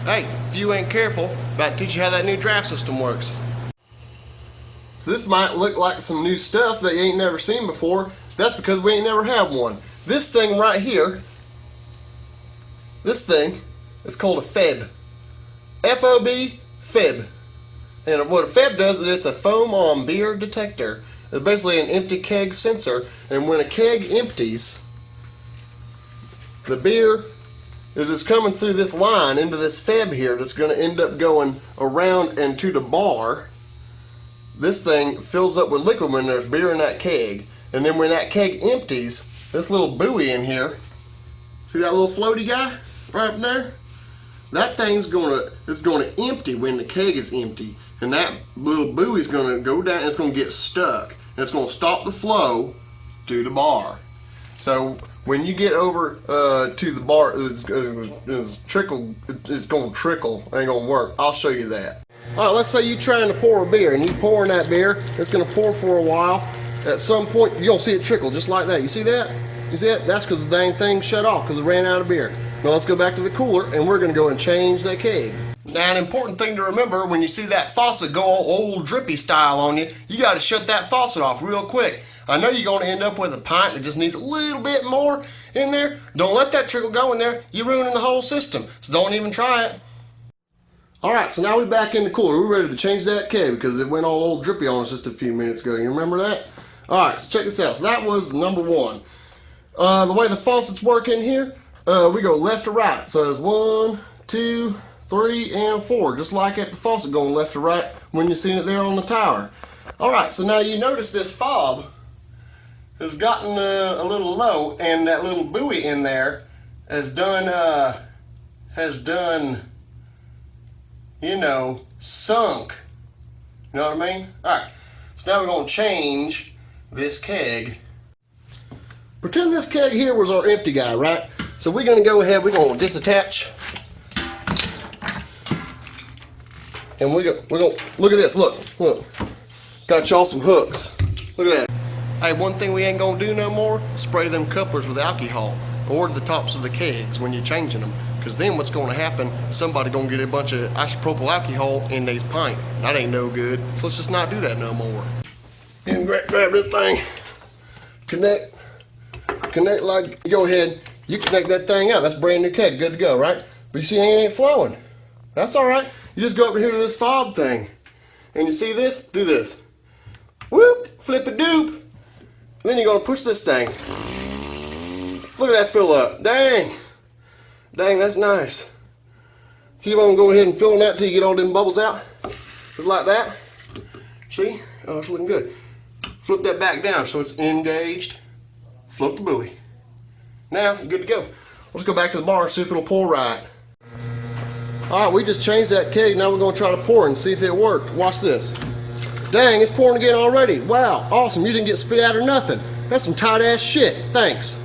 Hey, if you ain't careful, about to teach you how that new draft system works. So this might look like some new stuff that you ain't never seen before. That's because we ain't never had one. This thing right here, this thing is called a FOB. F-O-B, FOB. And what a FOB does is it's a foam on beer detector. It's basically an empty keg sensor, and when a keg empties, the beer is just coming through this line into this FOB here that's going to end up going around and to the bar. This thing fills up with liquid when there's beer in that keg, and then when that keg empties, this little buoy in here, see that little floaty guy right up there? That thing's going to empty when the keg is empty. And that little buoy is going to go down and it's going to get stuck. And it's going to stop the flow to the bar. So when you get over to the bar, it's going to trickle. It ain't going to work. I'll show you that. Alright, let's say you're trying to pour a beer and you're pouring that beer. It's going to pour for a while. At some point, you're going to see it trickle just like that. You see that? You see that? That's because the dang thing shut off because it ran out of beer. Now let's go back to the cooler and we're going to go and change that keg. Now an important thing to remember, when you see that faucet go all old drippy style on you, you got to shut that faucet off real quick. I know you're going to end up with a pint that just needs a little bit more in there. Don't let that trickle go in there. You're ruining the whole system. So don't even try it. Alright, so now we're back in the cooler. We're ready to change that keg because it went all old drippy on us just a few minutes ago. You remember that? Alright, so check this out. So that was number one. The way the faucets work in here, we go left to right. So it's 1, 2, 3, and 4, just like at the faucet going left to right when you're seeing it there on the tower. Alright, so now you notice this fob has gotten a little low, and that little buoy in there has done, you know, sunk. You know what I mean? Alright, so now we're going to change this keg. Pretend this keg here was our empty guy, right? So we're going to go ahead, we're going to disattach. And we're gonna look at this. Look. Got y'all some hooks. Look at that. Hey, one thing we ain't gonna do no more: spray them couplers with alcohol or the tops of the kegs when you're changing them. Because then what's gonna happen? Somebody gonna get a bunch of isopropyl alcohol in these pint. That ain't no good. So let's just not do that no more. And grab this thing. Connect like. Go ahead. You connect that thing out. That's brand new keg. Good to go, right? But you see, it ain't flowing. That's all right. You just go over here to this fob thing, and you see this? Do this. Whoop, flip a doop. Then you're gonna push this thing. Look at that fill up. Dang, that's nice. Keep on going ahead and filling that till you get all them bubbles out. Just like that. See? Oh, it's looking good. Flip that back down so it's engaged. Float the buoy. Now you're good to go. Let's go back to the bar and see if it'll pour right. Alright, we just changed that keg. Now we're going to try to pour and see if it worked. Watch this. Dang, it's pouring again already. Wow, awesome. You didn't get spit out or nothing. That's some tight ass shit. Thanks.